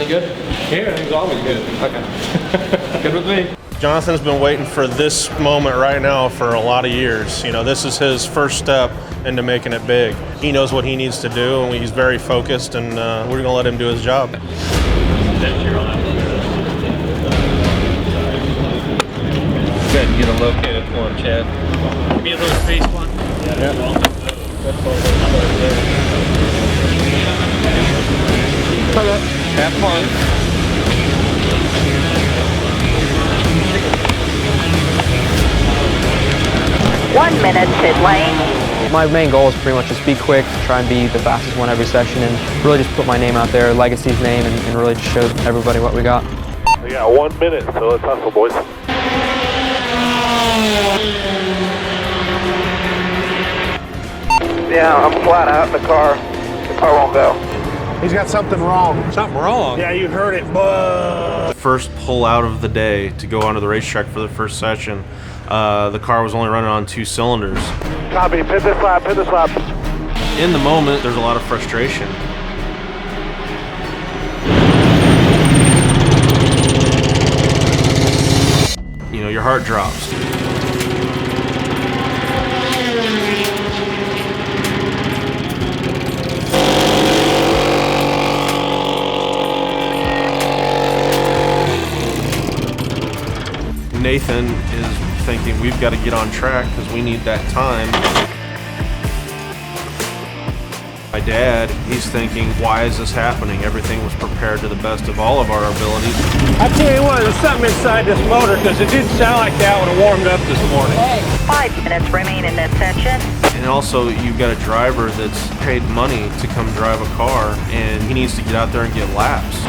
good? Yeah, everything's always good. Okay. Good with me. Jonathan's been waiting for this moment right now for a lot of years. You know, this is his first step into making it big. He knows what he needs to do, and he's very focused, and we're going to let him do his job. Good, get a located for him, Chad. Give me a little space one. Yeah. Have fun. One minute, pit lane. My main goal is pretty much just be quick, try and be the fastest one every session, and really just put my name out there, Legacy's name, and really just show everybody what we got. We got 1 minute, so let's hustle, boys. Yeah, I'm flat out in the car. The car won't go. He's got something wrong. Something wrong? Yeah, you heard it. Buh. First pull out of the day to go onto the racetrack for the first session. The car was only running on 2 cylinders. Copy, pit this lap, pit this lap. In the moment, there's a lot of frustration. You know, your heart drops. Nathan is thinking we've got to get on track because we need that time. My dad, he's thinking, why is this happening? Everything was prepared to the best of all of our abilities. I tell you what, there's something inside this motor because it didn't sound like that when it warmed up this morning. 5 minutes remain in this section. And also, you've got a driver that's paid money to come drive a car, and he needs to get out there and get laps.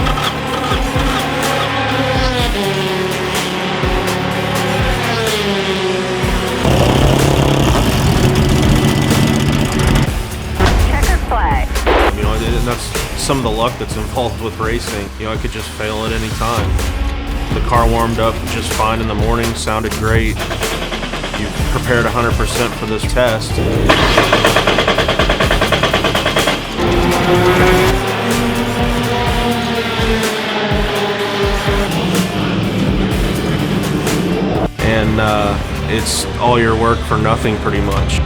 You know, and that's some of the luck that's involved with racing. You know, I could just fail at any time. The car warmed up just fine in the morning, sounded great. You prepared 100% for this test. And it's all your work for nothing pretty much.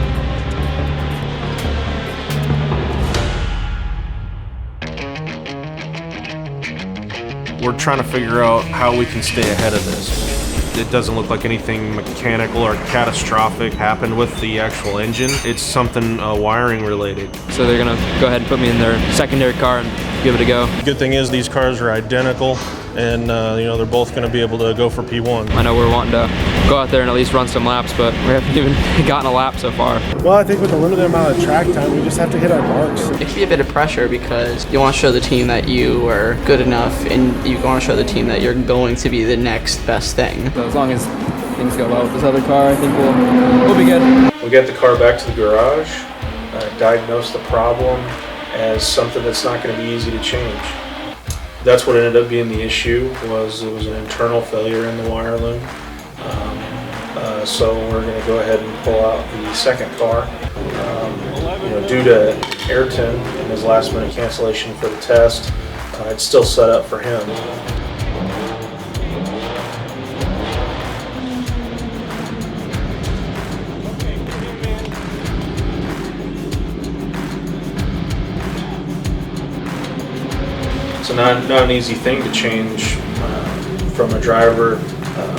We're trying to figure out how we can stay ahead of this. It doesn't look like anything mechanical or catastrophic happened with the actual engine. It's something wiring related. So they're gonna go ahead and put me in their secondary car and give it a go. The good thing is these cars are identical, and you know, they're both going to be able to go for P1. I know we're wanting to go out there and at least run some laps, but we haven't even gotten a lap so far. Well, I think with the limited amount of track time, we just have to hit our marks. It can be a bit of pressure because you want to show the team that you are good enough, and you want to show the team that you're going to be the next best thing. So as long as things go well with this other car, I think we'll be good. We get the car back to the garage, diagnose the problem as something that's not going to be easy to change. That's what ended up being the issue. It was an internal failure in the wire loom. So we're going to go ahead and pull out the second car. You know, due to Ayrton and his last-minute cancellation for the test, it's still set up for him. It's not an easy thing to change from a driver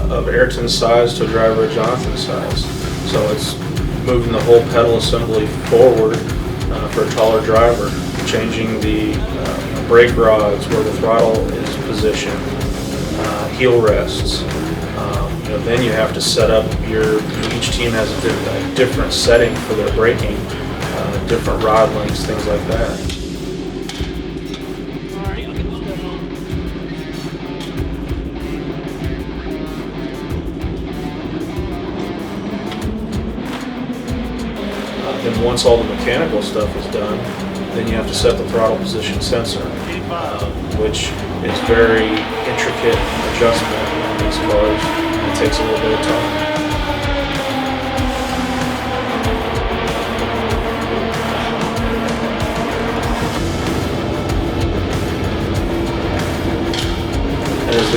of Ayrton's size to a driver of Jonathan's size. So it's moving the whole pedal assembly forward for a taller driver, changing the brake rods where the throttle is positioned, heel rests. You know, then you have to set up each team has a different setting for their braking, different rod lengths, things like that. Then once all the mechanical stuff is done, then you have to set the throttle position sensor, which is very intricate adjustment on these cars. It takes a little bit of time.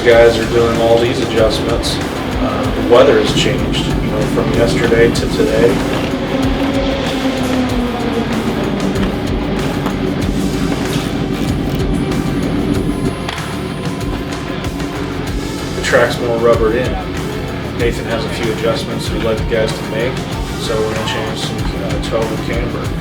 guys are doing all these adjustments, the weather has changed, you know, from yesterday to today. The track's more rubbered in. Nathan has a few adjustments we'd like the guys to make, so we're going to change some toe and camber.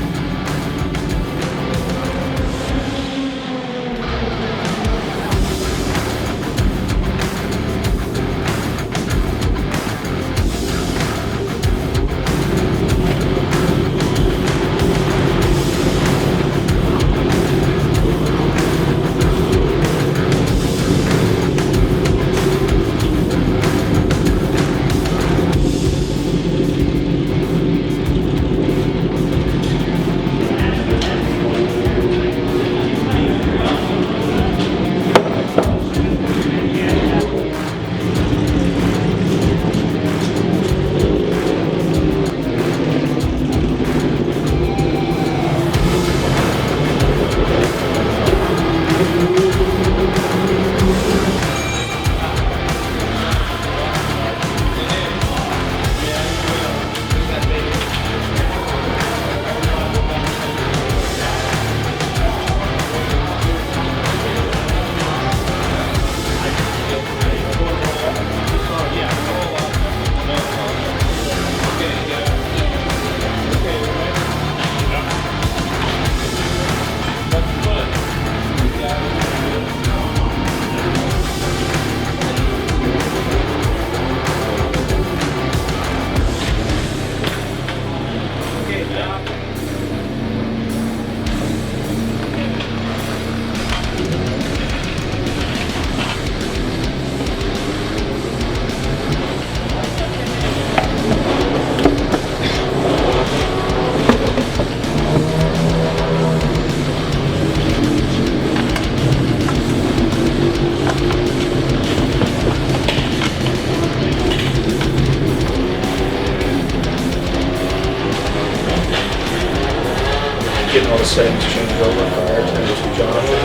Getting all the settings changed over prior to Jonathan.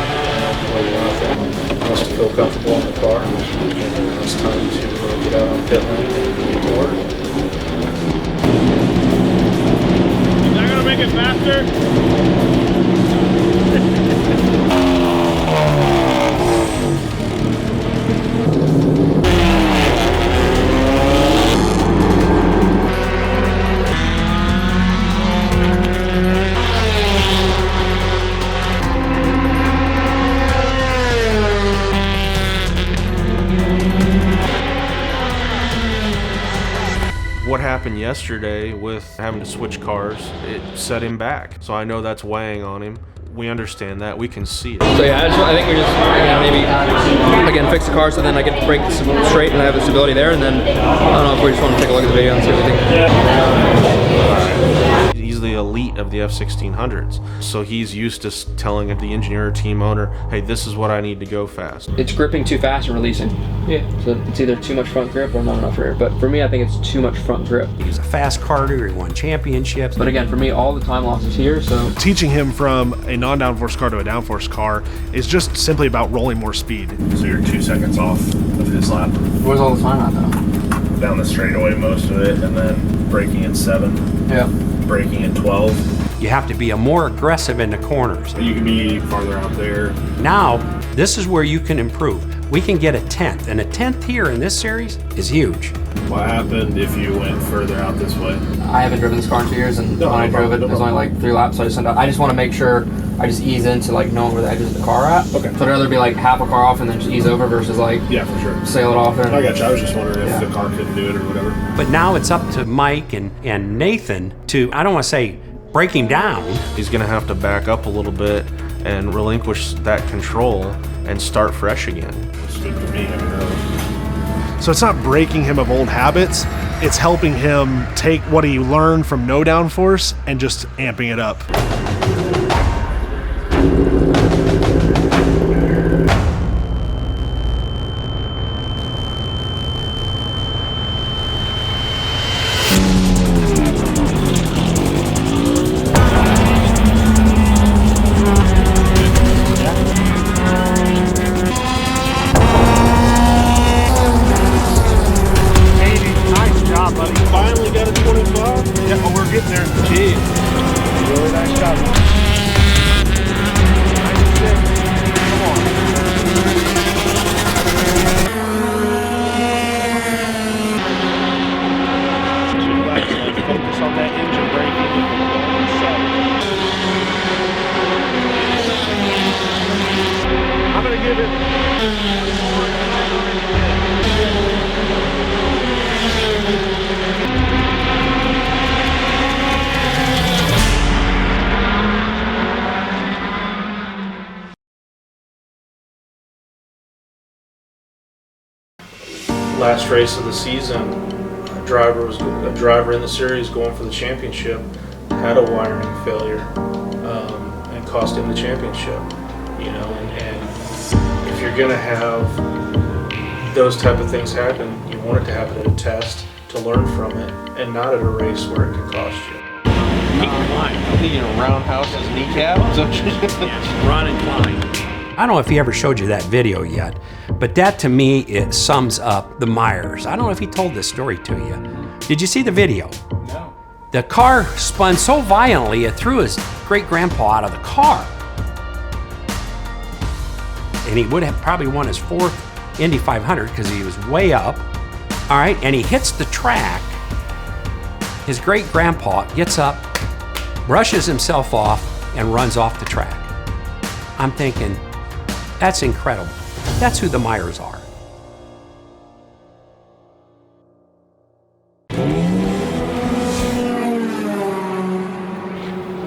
Jonathan wants to feel comfortable in the car. And it's time to get out on pit lane and get to work. Is that gonna make it faster? What happened yesterday with having to switch cars, it set him back. So I know that's weighing on him. We understand that. We can see it. So yeah, I think we just maybe again fix the car so then I get to brake straight and I have the stability there, and then I don't know if we just want to take a look at the video and see what we think. He's the elite of the F1600s, so he's used to telling the engineer or team owner, hey, this is what I need to go fast. It's gripping too fast and releasing. Yeah. So it's either too much front grip or not enough rear. But for me, I think it's too much front grip. He's a fast karter, he won championships. But again, for me, all the time loss is here, so. Teaching him from a non-downforce car to a downforce car is just simply about rolling more speed. So you're 2 seconds off of his lap. Where's all the time at though? Down the straightaway most of it, and then braking at 7. Yeah. Braking at 12. You have to be more aggressive in the corners. You can be farther out there. Now, this is where you can improve. We can get a 10th, and a 10th here in this series is huge. What happened if you went further out this way? I haven't driven this car in 2 years, and when I drove it, it was only like 3 laps, so I just want to make sure I just ease into like knowing where the edges of the car are at. Okay. So I'd rather be like half a car off and then just ease over versus like Yeah, for sure. sail it off. And, I got you. I was just wondering if the car couldn't do it or whatever. But now it's up to Mike and Nathan to, I don't want to say break him down. He's going to have to back up a little bit and relinquish that control and start fresh again. It's good for me. I mean, really. So it's not breaking him of old habits, it's helping him take what he learned from no downforce and just amping it up. last race of the season, a driver in the series going for the championship had a wiring failure and cost him the championship. You know, and if you're gonna have those type of things happen, you want it to happen at a test to learn from it, and not at a race where it can cost you. Keep in mind, You know, roundhouse his kneecap. run and climb. I don't know if he ever showed you that video yet, but that to me, it sums up the Myers. I don't know if he told this story to you. Did you see the video? No. The car spun so violently it threw his great-grandpa out of the car. And he would have probably won his 4th Indy 500 because he was way up. All right, and he hits the track. His great-grandpa gets up, brushes himself off, and runs off the track. I'm thinking, that's incredible. That's who the Myers are.